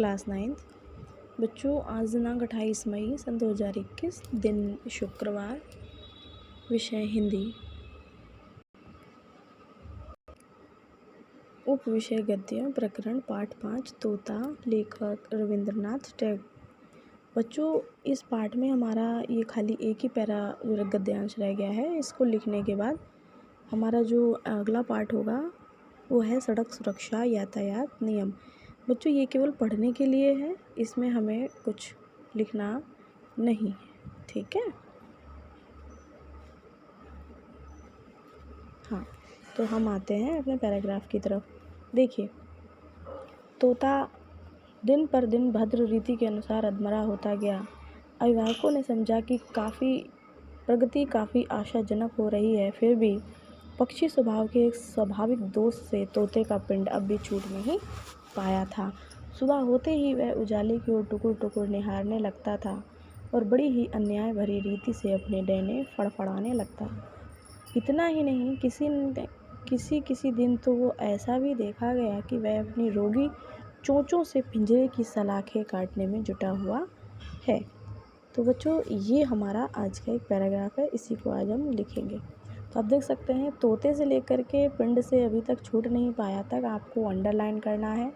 Class 9th। बच्चों, आज दिनांक 28 मई सन 2021, दिन शुक्रवार, विषय हिंदी, उप विषय गद्य, प्रकरण पाठ 5 तोता, लेखक रविंद्रनाथ टैगोर। बच्चों, इस पाठ में हमारा ये खाली एक ही पैरा गद्यांश रह गया है। इसको लिखने के बाद हमारा जो अगला पाठ होगा वो है सड़क सुरक्षा यातायात नियम। बच्चों, ये केवल पढ़ने के लिए है, इसमें हमें कुछ लिखना नहीं है, ठीक है। हाँ, तो हम आते हैं अपने पैराग्राफ की तरफ। देखिए, तोता दिन पर दिन भद्र रीति के अनुसार अधमरा होता गया। अभिभावकों ने समझा कि प्रगति काफ़ी आशाजनक हो रही है, फिर भी पक्षी स्वभाव के एक स्वाभाविक दोष से तोते का पिंड अब भी छूट नहीं पाया था। सुबह होते ही वह उजाले की ओर टुकुर टुकुर निहारने लगता था और बड़ी ही अन्याय भरी रीति से अपने डैने फड़फड़ाने लगता। इतना ही नहीं, किसी दिन तो वो ऐसा भी देखा गया कि वह अपनी रोगी चोंचों से पिंजरे की सलाखें काटने में जुटा हुआ है। तो बच्चों, ये हमारा आज का एक पैराग्राफ है, इसी को आज हम लिखेंगे। तो आप देख सकते हैं, तोते से लेकर के पिंड से अभी तक छूट नहीं पाया तक आपको अंडरलाइन करना है।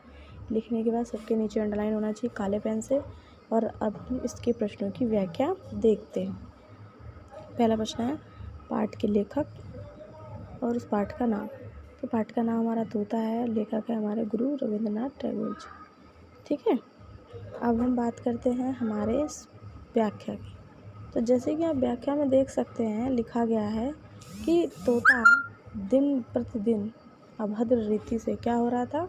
लिखने के बाद सबके नीचे अंडरलाइन होना चाहिए काले पेन से। और अब हम इसके प्रश्नों की व्याख्या देखते हैं। पहला प्रश्न है, पाठ के लेखक और उस पाठ का नाम। तो पाठ का नाम हमारा तोता है, लेखक है हमारे गुरु रविंद्रनाथ टैगोर जी, ठीक है। अब हम बात करते हैं हमारे इस व्याख्या की। तो जैसे कि आप व्याख्या में देख सकते हैं, लिखा गया है कि तोता दिन प्रतिदिन अभद्र रीति से क्या हो रहा था।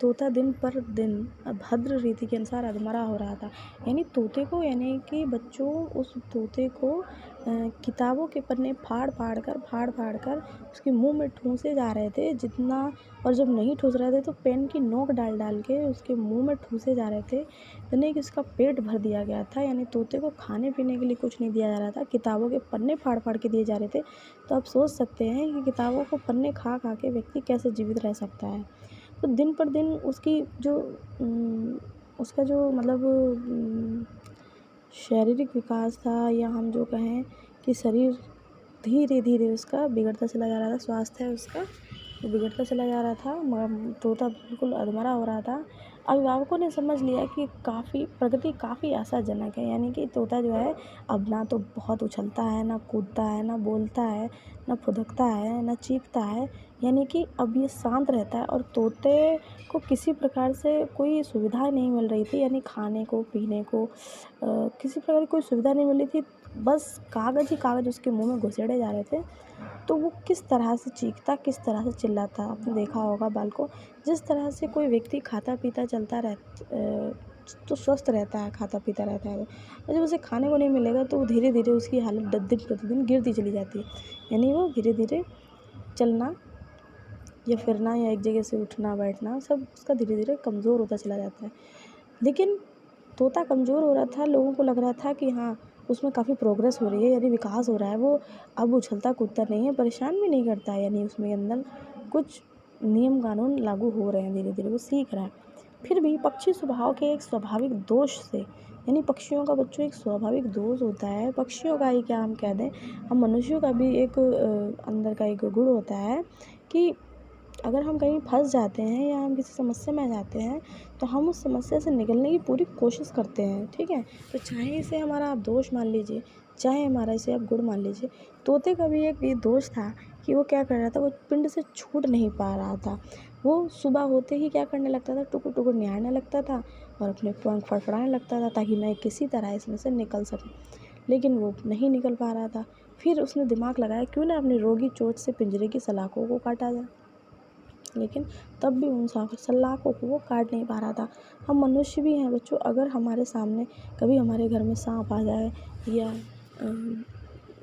तोता दिन पर दिन अभद्र रीति के अनुसार अधमरा हो रहा था। यानी कि बच्चों, उस तोते को किताबों के पन्ने फाड़ फाड़ कर उसके मुंह में ठूंसे जा रहे थे जितना, और जब नहीं ठूस रहे थे तो पेन की नोक डाल के उसके मुंह में ठूसे जा रहे थे। यानी कि उसका पेट भर दिया गया था। यानी तोते को खाने पीने के लिए कुछ नहीं दिया जा रहा था, किताबों के पन्ने फाड़ फाड़ के दिए जा रहे थे। तो आप सोच सकते हैं कि किताबों को पन्ने खा खा के व्यक्ति कैसे जीवित रह सकता है। तो दिन पर दिन उसका जो मतलब शारीरिक विकास था, या हम जो कहें कि शरीर धीरे धीरे उसका बिगड़ता चला जा रहा था, स्वास्थ्य है उसका वो बिगड़ता चला जा रहा था, मगर तोता बिल्कुल अधमरा हो रहा था। अभिभावकों ने समझ लिया कि प्रगति काफ़ी आशाजनक है। यानी कि तोता जो है अब ना तो बहुत उछलता है, ना कूदता है, ना बोलता है, ना फुदकता है, ना चीखता है। यानी कि अब ये शांत रहता है। और तोते को किसी प्रकार से कोई सुविधा नहीं मिल रही थी, यानी खाने को पीने को किसी प्रकार की कोई सुविधा नहीं मिल रही थी। बस कागज़ ही कागज़ उसके मुंह में घुसेड़े जा रहे थे। तो वो किस तरह से चीखता, किस तरह से चिल्लाता, आपने देखा होगा बाल को। जिस तरह से कोई व्यक्ति खाता पीता चलता तो स्वस्थ रहता है, खाता पीता रहता है, और जब उसे खाने को नहीं मिलेगा तो धीरे धीरे उसकी हालत दिन प्रतिदिन गिरती चली जाती है। यानी वो धीरे धीरे चलना या फिरना या एक जगह से उठना बैठना सब उसका धीरे धीरे कमज़ोर होता चला जाता है। लेकिन तोता कमज़ोर हो रहा था, लोगों को लग रहा था कि हाँ, उसमें काफ़ी प्रोग्रेस हो रही है, यानी विकास हो रहा है, वो अब उछलता कूदता नहीं है, परेशान भी नहीं करता है, यानी उसमें अंदर कुछ नियम कानून लागू हो रहे हैं, धीरे धीरे वो सीख रहा है। फिर भी पक्षी स्वभाव के एक स्वाभाविक दोष से, यानी पक्षियों का बच्चों एक स्वाभाविक दोष होता है, पक्षियों का ही क्या हम कह दें, हम मनुष्यों का भी एक अंदर का एक गुण होता है कि अगर हम कहीं फंस जाते हैं या हम किसी समस्या में आ जाते हैं तो हम उस समस्या से निकलने की पूरी कोशिश करते हैं, ठीक है। तो चाहे इसे हमारा आप दोष मान लीजिए, चाहे हमारा इसे आप गुण मान लीजिए, तोते का भी एक ये दोष था कि वो क्या कर रहा था, वो पिंड से छूट नहीं पा रहा था। वो सुबह होते ही क्या करने लगता था, टुकुर टुकुर निहारने लगता था और अपने पंख फड़फड़ाने लगता था ताकि मैं किसी तरह इसमें से निकल सकूं। लेकिन वो नहीं निकल पा रहा था। फिर उसने दिमाग लगाया, क्यों ना अपनी रोगी चोंच से पिंजरे की सलाखों को काटा जाए। लेकिन तब भी उन सलाखों को वो काट नहीं पा रहा था। हम मनुष्य भी हैं बच्चों, अगर हमारे सामने कभी हमारे घर में सांप आ जाए या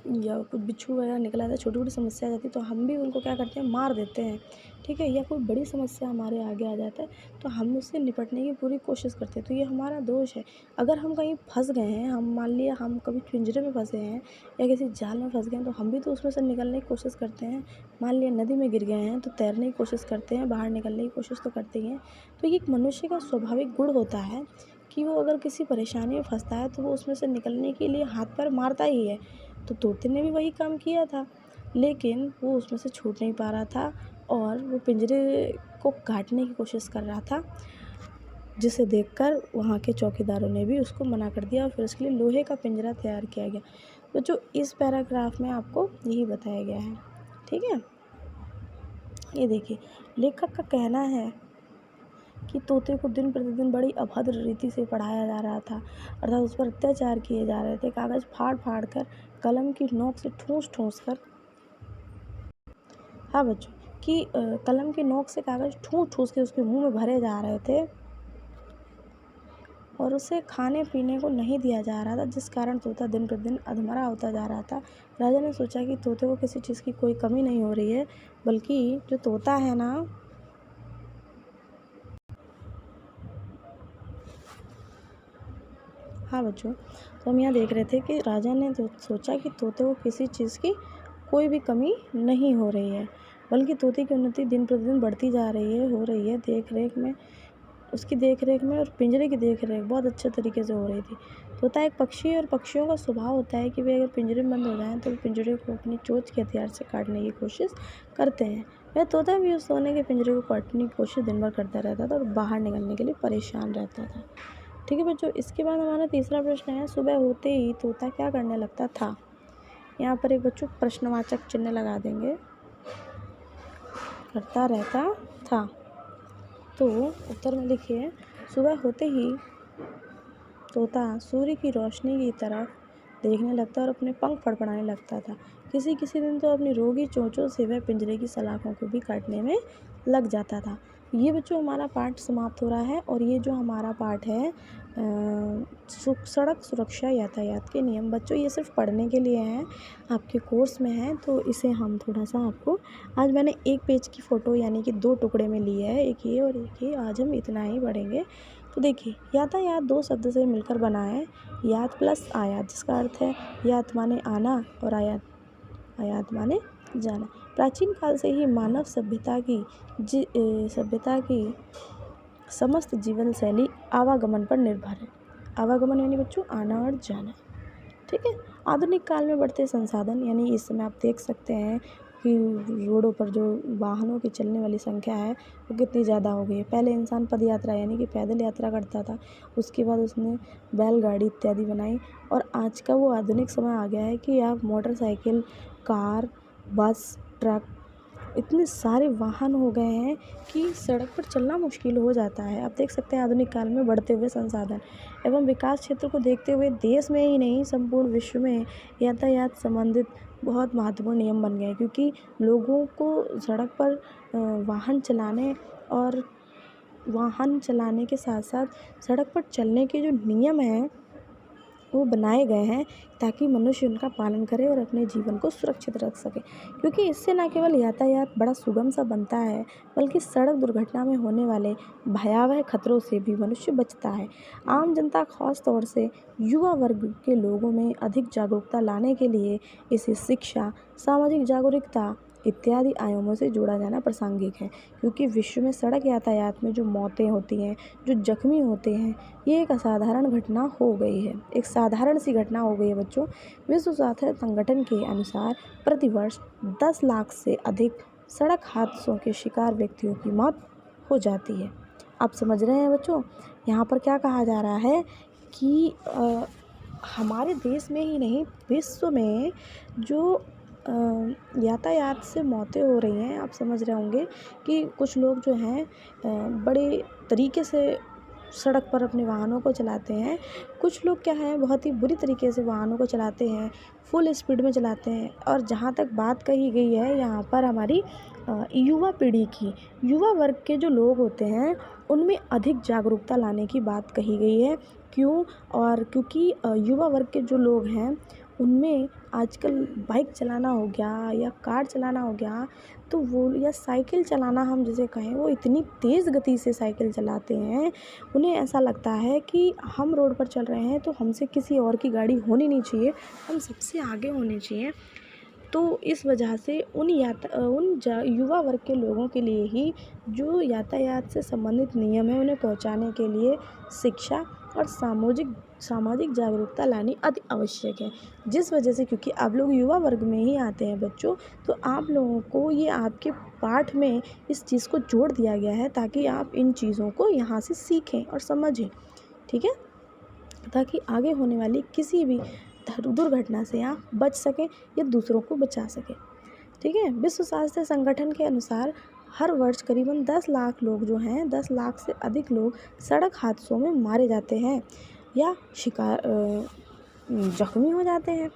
या कुछ बिच्छू वगैरह निकल आता है, छोटी छोटी समस्या आ जाती है तो हम भी उनको क्या करते हैं, मार देते हैं, ठीक है। या कोई बड़ी समस्या हमारे आगे आ जाता है तो हम उससे निपटने की पूरी कोशिश करते हैं, तो ये हमारा दोष है। अगर हम कहीं फंस गए हैं, हम मान लिया हम कभी पिंजरे में फंसे हैं या किसी जाल में फंस गए हैं, तो हम भी तो उसमें से निकलने की कोशिश करते हैं। मान लिया नदी में गिर गए हैं तो तैरने की कोशिश करते हैं, बाहर निकलने की कोशिश तो करते ही हैं। तो ये एक मनुष्य का स्वाभाविक गुण होता है कि वो अगर किसी परेशानी में फंसता है तो वो उसमें से निकलने के लिए हाथ पैर मारता ही है। तो तोते ने भी वही काम किया था, लेकिन वो उसमें से छूट नहीं पा रहा था और वो पिंजरे को काटने की कोशिश कर रहा था, जिसे देखकर वहाँ के चौकीदारों ने भी उसको मना कर दिया और फिर उसके लिए लोहे का पिंजरा तैयार किया गया। तो जो इस पैराग्राफ में आपको यही बताया गया है, ठीक है। ये देखिए, लेखक का कहना है कि तोते को दिन प्रतिदिन बड़ी अभद्र रीति से पढ़ाया जा रहा था, अर्थात उस पर अत्याचार किए जा रहे थे। कागज़ फाड़ फाड़ कर, कलम की नोक से ठूस ठूस कर, हाँ बच्चों, कि कलम की नोक से कागज़ ठूस ठूस के उसके मुंह में भरे जा रहे थे और उसे खाने पीने को नहीं दिया जा रहा था, जिस कारण तोता दिन प्रतिदिन अधमरा होता जा रहा था। राजा ने सोचा कि तोते को किसी चीज़ की कोई कमी नहीं हो रही है, बल्कि जो तोता है ना, हाँ बच्चों, तो हम यहाँ देख रहे थे कि राजा ने तो सोचा कि तोते को किसी चीज़ की कोई भी कमी नहीं हो रही है, बल्कि तोते की उन्नति दिन प्रतिदिन बढ़ती जा रही है, हो रही है। देख रेख में, उसकी देख रेख में और पिंजरे की देख रेख बहुत अच्छे तरीके से हो रही थी। तोता एक पक्षी है और पक्षियों का स्वभाव होता है कि वे अगर पिंजरे में बंद हो जाएं तो पिंजरे को अपनी चोंच के हथियार से काटने की कोशिश करते हैं। वह तोता भी उस सोने के पिंजरे को काटने की कोशिश दिन भर करता रहता था और बाहर निकलने के लिए परेशान रहता था, ठीक है बच्चों। इसके बाद हमारा तीसरा प्रश्न है, सुबह होते ही तोता क्या करने लगता था। यहाँ पर एक बच्चों प्रश्नवाचक चिन्ह लगा देंगे, करता रहता था। तो उत्तर में लिखिए, सुबह होते ही तोता सूर्य की रोशनी की तरफ देखने लगता और अपने पंख फड़फड़ाने लगता था। किसी किसी दिन तो अपनी रोगी चोंचों से वह पिंजरे की सलाखों को भी काटने में लग जाता था। ये बच्चों हमारा पाठ समाप्त हो रहा है और ये जो हमारा पाठ है सड़क सुरक्षा यातायात के नियम, बच्चों ये सिर्फ पढ़ने के लिए हैं, आपके कोर्स में है, तो इसे हम थोड़ा सा आपको, आज मैंने एक पेज की फ़ोटो यानी कि 2 टुकड़े में लिया है, एक ये और एक ये, आज हम इतना ही पढ़ेंगे। तो देखिए, यातायात 2 शब्द से मिलकर बना है, यात प्लस आयात, जिसका अर्थ है यात माने आना और आयात माने जाना। प्राचीन काल से ही मानव सभ्यता की समस्त जीवन शैली आवागमन पर निर्भर है। आवागमन यानी बच्चों आना और जाना, ठीक है। आधुनिक काल में बढ़ते संसाधन, यानी इस समय आप देख सकते हैं कि रोडों पर जो वाहनों की चलने वाली संख्या है वो कितनी ज़्यादा हो गई है। पहले इंसान पद यात्रा यानी कि पैदल यात्रा करता था, उसके बाद उसने बैलगाड़ी इत्यादि बनाई और आज का वो आधुनिक समय आ गया है कि आप मोटरसाइकिल, कार, बस, ट्रक, इतने सारे वाहन हो गए हैं कि सड़क पर चलना मुश्किल हो जाता है। आप देख सकते हैं आधुनिक काल में बढ़ते हुए संसाधन एवं विकास क्षेत्र को देखते हुए देश में ही नहीं संपूर्ण विश्व में यातायात संबंधित बहुत महत्वपूर्ण नियम बन गए, क्योंकि लोगों को सड़क पर वाहन चलाने के साथ साथ सड़क पर चलने के जो नियम हैं वो बनाए गए हैं ताकि मनुष्य उनका पालन करे और अपने जीवन को सुरक्षित रख सके, क्योंकि इससे न केवल यातायात बड़ा सुगम सा बनता है, बल्कि सड़क दुर्घटना में होने वाले भयावह खतरों से भी मनुष्य बचता है। आम जनता, खास तौर से युवा वर्ग के लोगों में अधिक जागरूकता लाने के लिए इसे शिक्षा, सामाजिक जागरूकता इत्यादि आयामों से जोड़ा जाना प्रासंगिक है, क्योंकि विश्व में सड़क यातायात में जो मौतें होती हैं, जो जख्मी होते हैं, ये एक असाधारण घटना हो गई है, एक साधारण सी घटना हो गई है बच्चों। विश्व स्वास्थ्य संगठन के अनुसार प्रतिवर्ष 10 लाख से अधिक सड़क हादसों के शिकार व्यक्तियों की मौत हो जाती है। आप समझ रहे हैं बच्चों, यहाँ पर क्या कहा जा रहा है कि हमारे देश में ही नहीं विश्व में जो यातायात से मौतें हो रही हैं, आप समझ रहे होंगे कि कुछ लोग जो हैं बड़े तरीके से सड़क पर अपने वाहनों को चलाते हैं। कुछ लोग क्या है बहुत ही बुरी तरीके से वाहनों को चलाते हैं, फुल स्पीड में चलाते हैं। और जहाँ तक बात कही गई है यहाँ पर हमारी युवा पीढ़ी की, युवा वर्ग के जो लोग होते हैं उनमें अधिक जागरूकता लाने की बात कही गई है। क्यों? और क्योंकि युवा वर्ग के जो लोग हैं उनमें आजकल बाइक चलाना हो गया या कार चलाना हो गया, तो वो या साइकिल चलाना हम जिसे कहें, वो इतनी तेज़ गति से साइकिल चलाते हैं, उन्हें ऐसा लगता है कि हम रोड पर चल रहे हैं तो हमसे किसी और की गाड़ी होनी नहीं चाहिए, हम सबसे आगे होने चाहिए। तो इस वजह से उन युवा वर्ग के लोगों के लिए ही जो यातायात से संबंधित नियम है उन्हें पहुंचाने के लिए शिक्षा और सामाजिक जागरूकता लानी अति आवश्यक है। जिस वजह से, क्योंकि आप लोग युवा वर्ग में ही आते हैं बच्चों, तो आप लोगों को ये आपके पाठ में इस चीज़ को जोड़ दिया गया है ताकि आप इन चीज़ों को यहाँ से सीखें और समझें, ठीक है, ताकि आगे होने वाली किसी भी दुर्घटना से आप बच सकें या दूसरों को बचा सकें, ठीक है। विश्व स्वास्थ्य संगठन के अनुसार हर वर्ष करीबन 10 लाख लोग जो हैं, 10 लाख से अधिक लोग सड़क हादसों में मारे जाते हैं या जख्मी हो जाते हैं,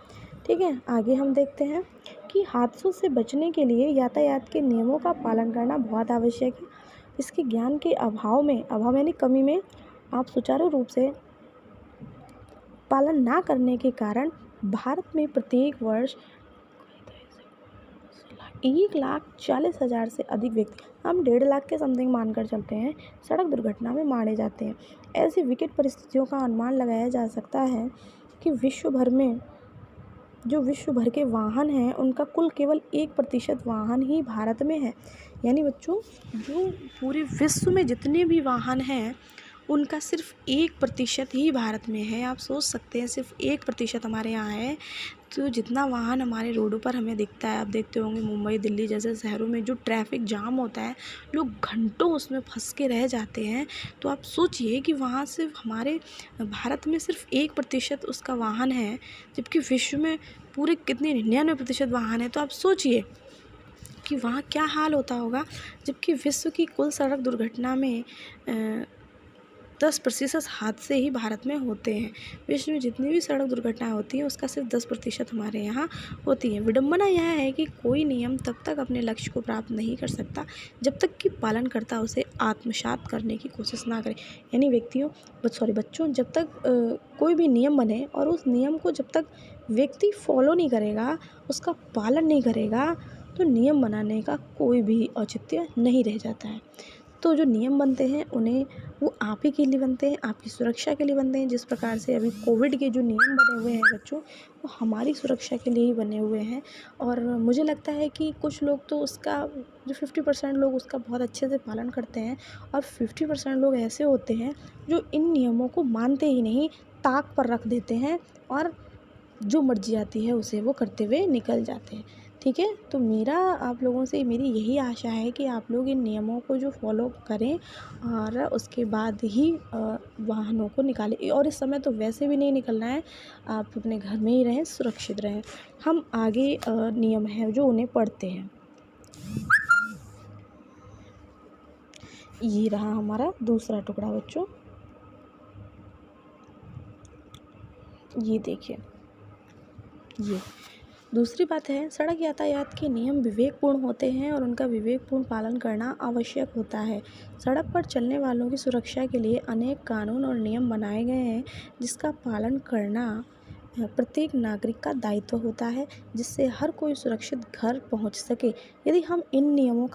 ठीक है। आगे हम देखते हैं कि हादसों से बचने के लिए यातायात के नियमों का पालन करना बहुत आवश्यक है। इसके ज्ञान के अभाव यानी कमी में आप सुचारू रूप से पालन ना करने के कारण भारत में प्रत्येक वर्ष 1,40,000 से अधिक व्यक्ति, हम 1.5 लाख के समथिंग मानकर चलते हैं, सड़क दुर्घटना में मारे जाते हैं। ऐसी विकट परिस्थितियों का अनुमान लगाया जा सकता है कि विश्व भर के वाहन हैं उनका कुल केवल 1% वाहन ही भारत में है। यानी बच्चों, जो पूरे विश्व में जितने भी वाहन हैं उनका सिर्फ 1% ही भारत में है। आप सोच सकते हैं, सिर्फ 1% हमारे यहाँ है। तो जितना वाहन हमारे रोडों पर हमें दिखता है, आप देखते होंगे मुंबई दिल्ली जैसे शहरों में जो ट्रैफिक जाम होता है, लोग घंटों उसमें फंस के रह जाते हैं। तो आप सोचिए कि वहाँ सिर्फ हमारे भारत में सिर्फ 1% उसका वाहन है, जबकि विश्व में पूरे कितने 99% वाहन है। तो आप सोचिए कि वहाँ क्या हाल होता होगा, जबकि विश्व की कुल सड़क दुर्घटना में 10% हादसे ही भारत में होते हैं। विश्व में जितनी भी सड़क दुर्घटनाएं होती हैं उसका सिर्फ 10% हमारे यहाँ होती हैं। विडंबना यह है कि कोई नियम तब तक अपने लक्ष्य को प्राप्त नहीं कर सकता जब तक कि पालनकर्ता उसे आत्मसात करने की कोशिश ना करे। यानी बच्चों, जब तक कोई भी नियम बने और उस नियम को जब तक व्यक्ति फॉलो नहीं करेगा, उसका पालन नहीं करेगा, तो नियम बनाने का कोई भी औचित्य नहीं रह जाता है। तो जो नियम बनते हैं उन्हें वो आप ही के लिए बनते हैं, आपकी सुरक्षा के लिए बनते हैं। जिस प्रकार से अभी कोविड के जो नियम बने हुए हैं बच्चों, वो हमारी सुरक्षा के लिए ही बने हुए हैं। और मुझे लगता है कि कुछ लोग तो उसका, जो 50% लोग उसका बहुत अच्छे से पालन करते हैं, और 50% लोग ऐसे होते हैं जो इन नियमों को मानते ही नहीं, ताक पर रख देते हैं और जो मर्जी आती है उसे वो करते हुए निकल जाते हैं, ठीक है। तो मेरा आप लोगों से मेरी यही आशा है कि आप लोग इन नियमों को जो फॉलो करें और उसके बाद ही वाहनों को निकालें। और इस समय तो वैसे भी नहीं निकलना है, आप अपने घर में ही रहें, सुरक्षित रहें। हम आगे नियम हैं जो उन्हें पढ़ते हैं। ये रहा हमारा दूसरा टुकड़ा बच्चों, ये देखिए। ये दूसरी बात है, सड़क यातायात के नियम विवेकपूर्ण होते हैं और उनका विवेकपूर्ण पालन करना आवश्यक होता है। सड़क पर चलने वालों की सुरक्षा के लिए अनेक कानून और नियम बनाए गए हैं, जिसका पालन करना प्रत्येक नागरिक का दायित्व होता है, जिससे हर कोई सुरक्षित घर पहुंच सके। यदि हम इन नियमों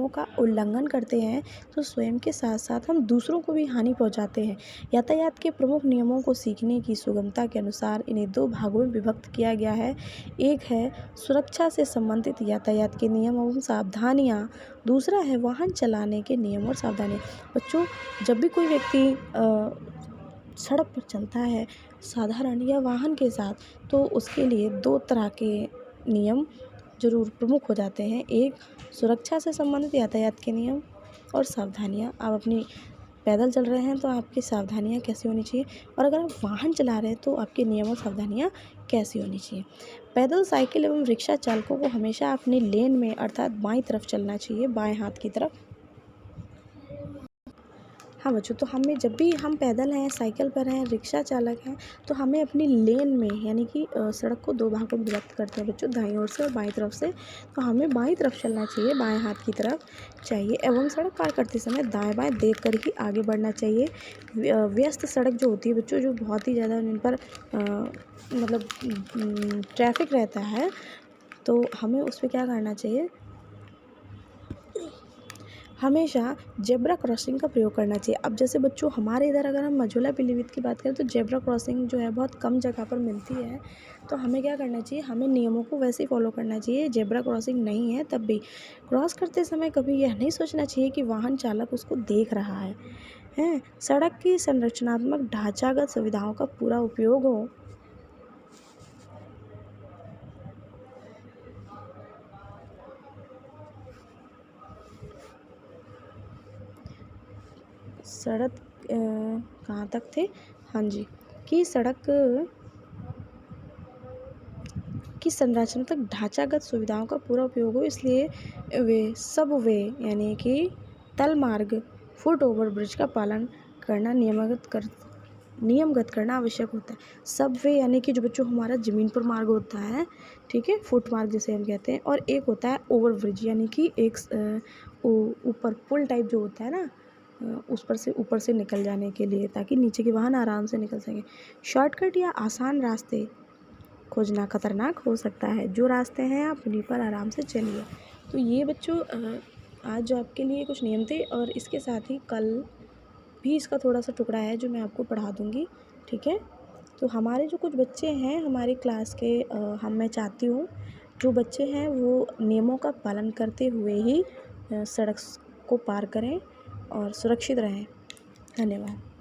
का उल्लंघन करते हैं तो स्वयं के साथ साथ हम दूसरों को भी हानि पहुंचाते हैं। यातायात के प्रमुख नियमों को सीखने की सुगमता के अनुसार इन्हें 2 भागों में विभक्त किया गया है। एक है सुरक्षा से संबंधित यातायात के नियम एवं सावधानियाँ, दूसरा है वाहन चलाने के नियम और सावधानियाँ। बच्चों, जब भी कोई व्यक्ति सड़क पर चलता है साधारण या वाहन के साथ, तो उसके लिए 2 तरह के नियम ज़रूर प्रमुख हो जाते हैं। एक सुरक्षा से संबंधित यातायात के नियम और सावधानियाँ। आप अपनी पैदल चल रहे हैं तो आपकी सावधानियाँ कैसी होनी चाहिए, और अगर आप वाहन चला रहे हैं तो आपके नियम और सावधानियाँ कैसी होनी चाहिए। पैदल, साइकिल एवं रिक्शा चालकों को हमेशा अपनी लेन में अर्थात बाईं तरफ चलना चाहिए, बाएं हाथ की तरफ। हाँ बच्चों, तो हमें जब भी हम पैदल हैं, साइकिल पर हैं, रिक्शा चालक हैं, तो हमें अपनी लेन में, यानी कि सड़क को 2 भागों में विभक्त करते हैं बच्चों, दाईं ओर से और बाईं तरफ से। तो हमें बाईं तरफ चलना चाहिए, बाएं हाथ की तरफ चाहिए, एवं सड़क पार करते समय दाएं बाएं देख कर ही आगे बढ़ना चाहिए। व्यस्त सड़क जो होती है बच्चों, जो बहुत ही ज़्यादा जिन पर मतलब ट्रैफिक रहता है तो हमें उस पर क्या करना चाहिए, हमेशा जेब्रा क्रॉसिंग का प्रयोग करना चाहिए। अब जैसे बच्चों हमारे इधर अगर हम मझोला पीलीभीत की बात करें तो जेब्रा क्रॉसिंग जो है बहुत कम जगह पर मिलती है। तो हमें क्या करना चाहिए, हमें नियमों को वैसे ही फॉलो करना चाहिए। जेब्रा क्रॉसिंग नहीं है तब भी क्रॉस करते समय कभी यह नहीं सोचना चाहिए कि वाहन चालक उसको देख रहा है। सड़क की संरचनात्मक ढांचागत सुविधाओं का पूरा उपयोग हो। सड़क कहाँ तक थे, हाँ जी, कि सड़क की संरचनात्मक ढांचागत सुविधाओं का पूरा उपयोग हो, इसलिए सबवे यानी कि तल मार्ग, फुट ओवर ब्रिज का पालन करना नियमगत करना आवश्यक होता है। सबवे यानी कि जो बच्चों हमारा ज़मीन पर मार्ग होता है, ठीक है, फुट मार्ग जिसे हम कहते हैं, और एक होता है ओवर ब्रिज यानी कि एक ऊपर पुल टाइप जो होता है ना, उस पर से ऊपर से निकल जाने के लिए, ताकि नीचे के वाहन आराम से निकल सकें। शॉर्टकट या आसान रास्ते खोजना खतरनाक हो सकता है। जो रास्ते हैं आप उन्हीं पर आराम से चलिए। तो ये बच्चों आज जो आपके लिए कुछ नियम थे, और इसके साथ ही कल भी इसका थोड़ा सा टुकड़ा है जो मैं आपको पढ़ा दूँगी, ठीक है। तो हमारे जो कुछ बच्चे हैं हमारी क्लास के, मैं चाहती हूँ जो बच्चे हैं वो नियमों का पालन करते हुए ही सड़क को पार करें और सुरक्षित रहें। धन्यवाद।